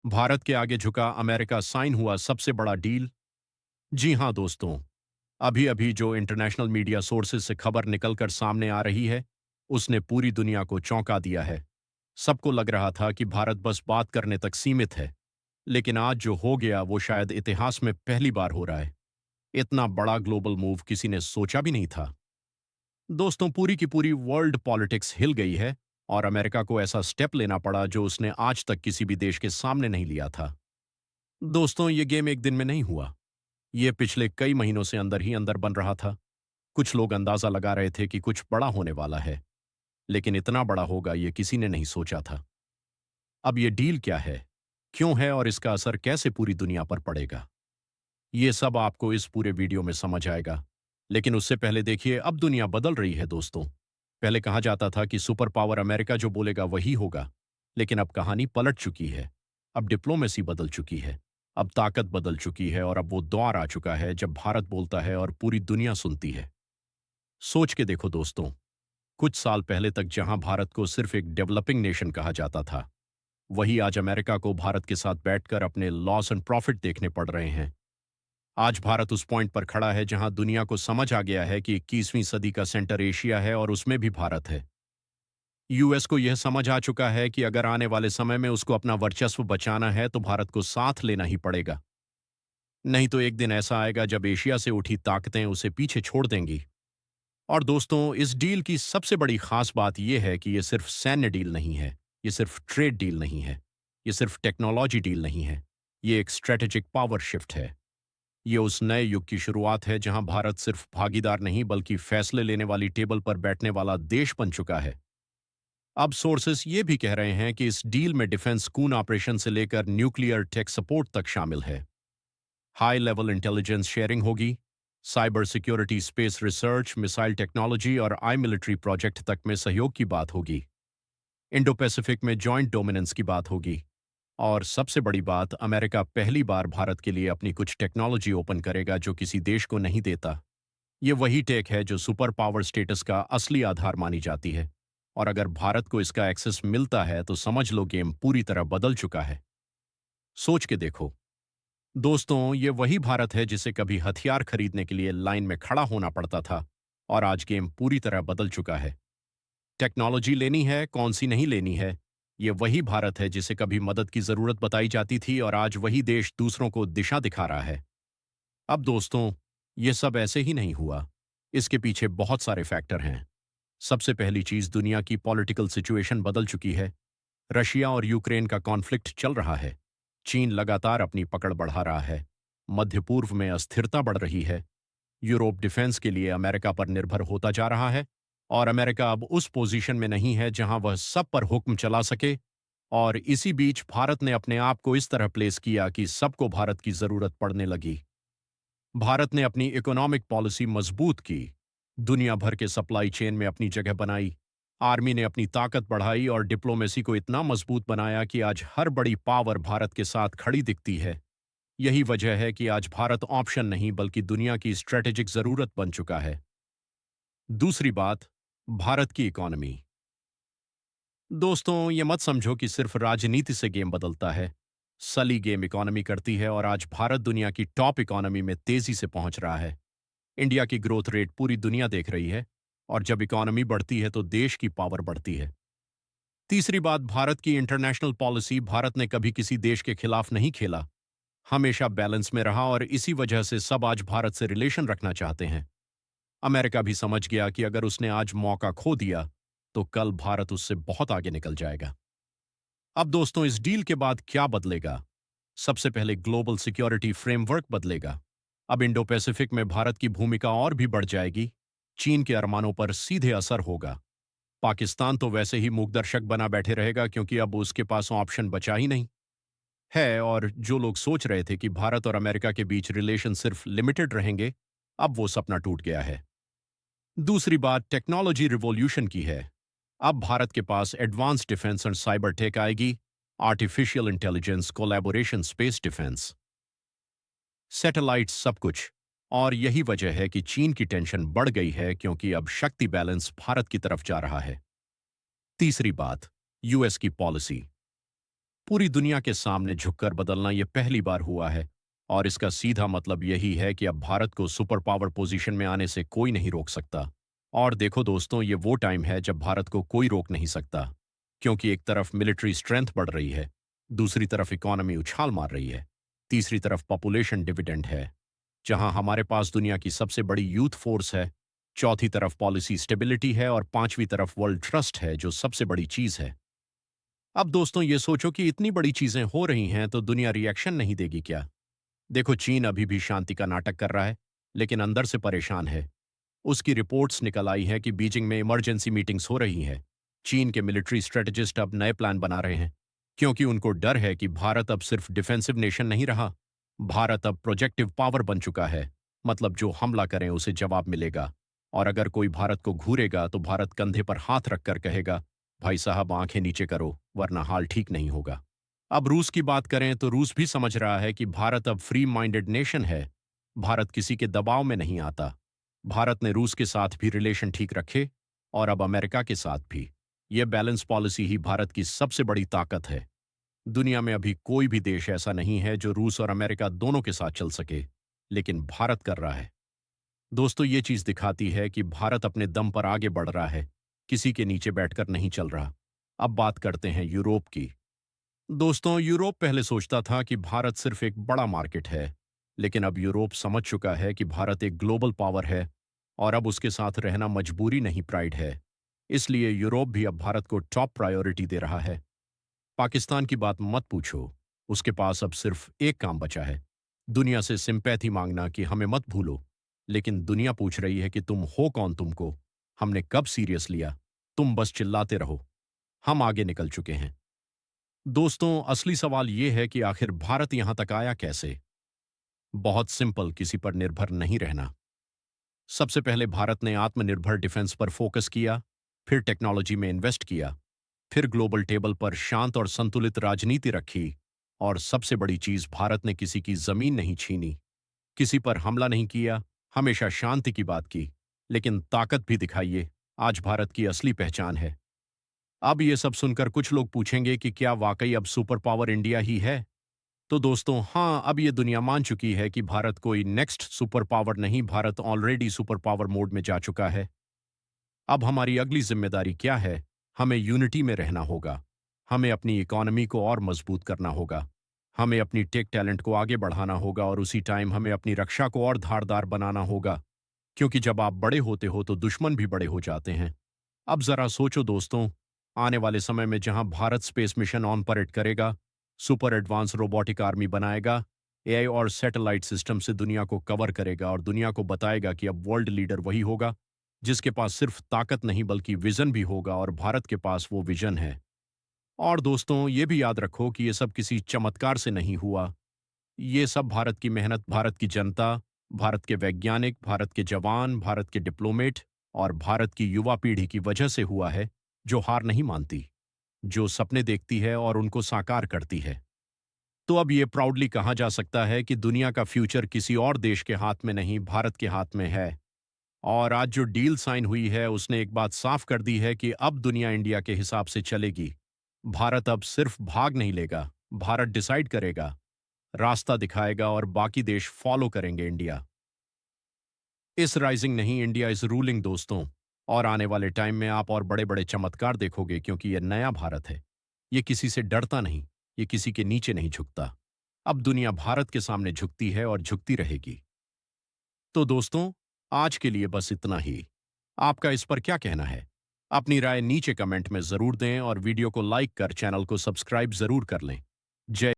भारत के आगे झुका अमेरिका, साइन हुआ सबसे बड़ा डील। जी हां दोस्तों, अभी अभी जो इंटरनेशनल मीडिया सोर्सेज से खबर निकलकर सामने आ रही है, उसने पूरी दुनिया को चौंका दिया है। सबको लग रहा था कि भारत बस बात करने तक सीमित है, लेकिन आज जो हो गया वो शायद इतिहास में पहली बार हो रहा है। इतना बड़ा ग्लोबल मूव किसी ने सोचा भी नहीं था। दोस्तों, पूरी की पूरी वर्ल्ड पॉलिटिक्स हिल गई है और अमेरिका को ऐसा स्टेप लेना पड़ा जो उसने आज तक किसी भी देश के सामने नहीं लिया था। दोस्तों, ये गेम एक दिन में नहीं हुआ। ये पिछले कई महीनों से अंदर ही अंदर बन रहा था। कुछ लोग अंदाजा लगा रहे थे कि कुछ बड़ा होने वाला है, लेकिन इतना बड़ा होगा ये किसी ने नहीं सोचा था। अब ये डील क्या है, क्यों है और इसका असर कैसे पूरी दुनिया पर पड़ेगा, ये सब आपको इस पूरे वीडियो में समझ आएगा। लेकिन उससे पहले देखिए, अब दुनिया बदल रही है दोस्तों। पहले कहा जाता था कि सुपर पावर अमेरिका जो बोलेगा वही होगा, लेकिन अब कहानी पलट चुकी है। अब डिप्लोमेसी बदल चुकी है, अब ताकत बदल चुकी है और अब वो दौर आ चुका है जब भारत बोलता है और पूरी दुनिया सुनती है। सोच के देखो दोस्तों, कुछ साल पहले तक जहां भारत को सिर्फ एक डेवलपिंग नेशन कहा जाता था, वही आज अमेरिका को भारत के साथ बैठकर अपने लॉस एंड प्रॉफिट देखने पड़ रहे हैं। आज भारत उस पॉइंट पर खड़ा है जहां दुनिया को समझ आ गया है कि 21वीं सदी का सेंटर एशिया है और उसमें भी भारत है। यूएस को यह समझ आ चुका है कि अगर आने वाले समय में उसको अपना वर्चस्व बचाना है तो भारत को साथ लेना ही पड़ेगा। नहीं तो एक दिन ऐसा आएगा जब एशिया से उठी ताकतें उसे पीछे छोड़ देंगी। और दोस्तों, इस डील की सबसे बड़ी खास बात यह है कि यह सिर्फ सैन्य डील नहीं है, यह सिर्फ ट्रेड डील नहीं है, यह सिर्फ टेक्नोलॉजी डील नहीं है, यह एक स्ट्रेटेजिक पावर शिफ्ट है। ये उस नए युग की शुरुआत है जहां भारत सिर्फ भागीदार नहीं बल्कि फैसले लेने वाली टेबल पर बैठने वाला देश बन चुका है। अब सोर्सेस ये भी कह रहे हैं कि इस डील में डिफेंस कून ऑपरेशन से लेकर न्यूक्लियर टेक सपोर्ट तक शामिल है। हाई लेवल इंटेलिजेंस शेयरिंग होगी, cyber security, space research, missile technology और आई मिलिट्री प्रोजेक्ट तक में सहयोग की बात होगी। इंडो पैसिफिक में जॉइंट डोमिनेंस की बात होगी। और सबसे बड़ी बात, अमेरिका पहली बार भारत के लिए अपनी कुछ टेक्नोलॉजी ओपन करेगा जो किसी देश को नहीं देता। ये वही टेक है जो सुपर पावर स्टेटस का असली आधार मानी जाती है। और अगर भारत को इसका एक्सेस मिलता है तो समझ लो गेम पूरी तरह बदल चुका है। सोच के देखो दोस्तों, ये वही भारत है जिसे कभी हथियार खरीदने के लिए लाइन में खड़ा होना पड़ता था, और आज गेम पूरी तरह बदल चुका है। टेक्नोलॉजी लेनी है, कौन सी नहीं लेनी है, ये वही भारत है जिसे कभी मदद की जरूरत बताई जाती थी और आज वही देश दूसरों को दिशा दिखा रहा है। अब दोस्तों, ये सब ऐसे ही नहीं हुआ। इसके पीछे बहुत सारे फैक्टर हैं। सबसे पहली चीज, दुनिया की पॉलिटिकल सिचुएशन बदल चुकी है। रशिया और यूक्रेन का कॉन्फ्लिक्ट चल रहा है। चीन लगातार अपनी पकड़ बढ़ा रहा है। मध्य पूर्व में अस्थिरता बढ़ रही है। यूरोप डिफेंस के लिए अमेरिका पर निर्भर होता जा रहा है, और अमेरिका अब उस पोजीशन में नहीं है जहां वह सब पर हुक्म चला सके। और इसी बीच भारत ने अपने आप को इस तरह प्लेस किया कि सबको भारत की जरूरत पड़ने लगी। भारत ने अपनी इकोनॉमिक पॉलिसी मजबूत की, दुनिया भर के सप्लाई चेन में अपनी जगह बनाई, आर्मी ने अपनी ताकत बढ़ाई और डिप्लोमेसी को इतना मजबूत बनाया कि आज हर बड़ी पावर भारत के साथ खड़ी दिखती है। यही वजह है कि आज भारत ऑप्शन नहीं बल्कि दुनिया की स्ट्रेटेजिक जरूरत बन चुका है। दूसरी बात, भारत की इकोनॉमी। दोस्तों, ये मत समझो कि सिर्फ राजनीति से गेम बदलता है। सली गेम इकोनॉमी करती है और आज भारत दुनिया की टॉप इकोनॉमी में तेजी से पहुंच रहा है। इंडिया की ग्रोथ रेट पूरी दुनिया देख रही है, और जब इकोनॉमी बढ़ती है तो देश की पावर बढ़ती है। तीसरी बात, भारत की इंटरनेशनल पॉलिसी। भारत ने कभी किसी देश के खिलाफ नहीं खेला, हमेशा बैलेंस में रहा, और इसी वजह से सब आज भारत से रिलेशन रखना चाहते हैं। अमेरिका भी समझ गया कि अगर उसने आज मौका खो दिया तो कल भारत उससे बहुत आगे निकल जाएगा। अब दोस्तों, इस डील के बाद क्या बदलेगा? सबसे पहले ग्लोबल सिक्योरिटी फ्रेमवर्क बदलेगा। अब इंडो पैसिफिक में भारत की भूमिका और भी बढ़ जाएगी। चीन के अरमानों पर सीधे असर होगा। पाकिस्तान तो वैसे ही मूकदर्शक बना बैठे रहेगा क्योंकि अब उसके पास ऑप्शन बचा ही नहीं है। और जो लोग सोच रहे थे कि भारत और अमेरिका के बीच रिलेशन सिर्फ लिमिटेड रहेंगे, अब वो सपना टूट गया है। दूसरी बात टेक्नोलॉजी रिवॉल्यूशन की है। अब भारत के पास एडवांस डिफेंस और साइबर टेक आएगी, artificial intelligence, collaboration, space defence, satellites, सब कुछ। और यही वजह है कि चीन की टेंशन बढ़ गई है क्योंकि अब शक्ति बैलेंस भारत की तरफ जा रहा है। तीसरी बात, यूएस की पॉलिसी। पूरी दुनिया के सामने झुककर बदलना यह पहली बार हुआ है और इसका सीधा मतलब यही है कि अब भारत को सुपर पावर पोजीशन में आने से कोई नहीं रोक सकता। और देखो दोस्तों, ये वो टाइम है जब भारत को कोई रोक नहीं सकता, क्योंकि एक तरफ मिलिट्री स्ट्रेंथ बढ़ रही है, दूसरी तरफ इकोनॉमी उछाल मार रही है, तीसरी तरफ पॉपुलेशन डिविडेंड है, जहां हमारे पास दुनिया की सबसे बड़ी यूथ फोर्स है, चौथी तरफ पॉलिसी स्टेबिलिटी है और पांचवी तरफ वर्ल्ड ट्रस्ट है, जो सबसे बड़ी चीज है। अब दोस्तों ये सोचो कि इतनी बड़ी चीजें हो रही हैं तो दुनिया रिएक्शन नहीं देगी क्या? देखो, चीन अभी भी शांति का नाटक कर रहा है, लेकिन अंदर से परेशान है। उसकी रिपोर्ट्स निकल आई है कि बीजिंग में इमरजेंसी मीटिंग्स हो रही हैं। चीन के मिलिट्री स्ट्रेटजिस्ट अब नए प्लान बना रहे हैं, क्योंकि उनको डर है कि भारत अब सिर्फ डिफेंसिव नेशन नहीं रहा। भारत अब प्रोजेक्टिव पावर बन चुका है। मतलब जो हमला करें उसे जवाब मिलेगा। और अगर कोई भारत को घूरेगा तो भारत कंधे पर हाथ रखकर कहेगा, भाई साहब आंखें नीचे करो वरना हाल ठीक नहीं होगा। अब रूस की बात करें तो रूस भी समझ रहा है कि भारत अब फ्री माइंडेड नेशन है। भारत किसी के दबाव में नहीं आता। भारत ने रूस के साथ भी रिलेशन ठीक रखे और अब अमेरिका के साथ भी। यह बैलेंस पॉलिसी ही भारत की सबसे बड़ी ताकत है। दुनिया में अभी कोई भी देश ऐसा नहीं है जो रूस और अमेरिका दोनों के साथ चल सके, लेकिन भारत कर रहा है। दोस्तों, ये चीज दिखाती है कि भारत अपने दम पर आगे बढ़ रहा है, किसी के नीचे बैठकर नहीं चल रहा। अब बात करते हैं यूरोप की। दोस्तों, यूरोप पहले सोचता था कि भारत सिर्फ एक बड़ा मार्केट है, लेकिन अब यूरोप समझ चुका है कि भारत एक ग्लोबल पावर है और अब उसके साथ रहना मजबूरी नहीं, प्राइड है। इसलिए यूरोप भी अब भारत को टॉप प्रायोरिटी दे रहा है। पाकिस्तान की बात मत पूछो, उसके पास अब सिर्फ एक काम बचा है, दुनिया से सिंपैथी मांगना कि हमें मत भूलो। लेकिन दुनिया पूछ रही है कि तुम हो कौन, तुमको हमने कब सीरियस लिया? तुम बस चिल्लाते रहो, हम आगे निकल चुके हैं। दोस्तों, असली सवाल यह है कि आखिर भारत यहां तक आया कैसे? बहुत सिंपल, किसी पर निर्भर नहीं रहना। सबसे पहले भारत ने आत्मनिर्भर डिफेंस पर फोकस किया, फिर टेक्नोलॉजी में इन्वेस्ट किया, फिर ग्लोबल टेबल पर शांत और संतुलित राजनीति रखी, और सबसे बड़ी चीज, भारत ने किसी की जमीन नहीं छीनी, किसी पर हमला नहीं किया, हमेशा शांति की बात की, लेकिन ताकत भी दिखाइए। आज भारत की असली पहचान है। अब ये सब सुनकर कुछ लोग पूछेंगे कि क्या वाकई अब सुपर पावर इंडिया ही है? तो दोस्तों, हाँ, अब ये दुनिया मान चुकी है कि भारत कोई नेक्स्ट सुपर पावर नहीं, Bharat already super power mode में जा चुका है। अब हमारी अगली जिम्मेदारी क्या है? हमें यूनिटी में रहना होगा। हमें अपनी इकोनॉमी को और मजबूत करना होगा। हमें अपनी टेक टैलेंट को आगे बढ़ाना होगा और उसी टाइम हमें अपनी रक्षा को और धारदार बनाना होगा, क्योंकि जब आप बड़े होते हो तो दुश्मन भी बड़े हो जाते हैं। अब जरा सोचो दोस्तों, आने वाले समय में जहां Bharat space mission on parade करेगा, सुपर एडवांस रोबोटिक आर्मी बनाएगा, एआई और सैटेलाइट सिस्टम से दुनिया को कवर करेगा और दुनिया को बताएगा कि अब वर्ल्ड लीडर वही होगा जिसके पास सिर्फ ताकत नहीं बल्कि विजन भी होगा, और भारत के पास वो विजन है। और दोस्तों, ये भी याद रखो कि ये सब किसी चमत्कार से नहीं हुआ। ये सब भारत की मेहनत, भारत की जनता, भारत के वैज्ञानिक, भारत के जवान, भारत के डिप्लोमेट और भारत की युवा पीढ़ी की वजह से हुआ है, जो हार नहीं मानती, जो सपने देखती है और उनको साकार करती है। तो अब ये प्राउडली कहा जा सकता है कि दुनिया का फ्यूचर किसी और देश के हाथ में नहीं, भारत के हाथ में है। और आज जो डील साइन हुई है उसने एक बात साफ कर दी है कि अब दुनिया इंडिया के हिसाब से चलेगी। भारत अब सिर्फ भाग नहीं लेगा, भारत डिसाइड करेगा, रास्ता दिखाएगा और बाकी देश फॉलो करेंगे इंडिया। इस राइजिंग नहीं, इंडिया इज रूलिंग दोस्तों। और आने वाले टाइम में आप और बड़े बड़े चमत्कार देखोगे, क्योंकि यह नया भारत है। ये किसी से डरता नहीं, ये किसी के नीचे नहीं झुकता। अब दुनिया भारत के सामने झुकती है और झुकती रहेगी। तो दोस्तों, आज के लिए बस इतना ही। आपका इस पर क्या कहना है? अपनी राय नीचे कमेंट में जरूर दें और वीडियो को लाइक कर चैनल को सब्सक्राइब जरूर कर लें। जय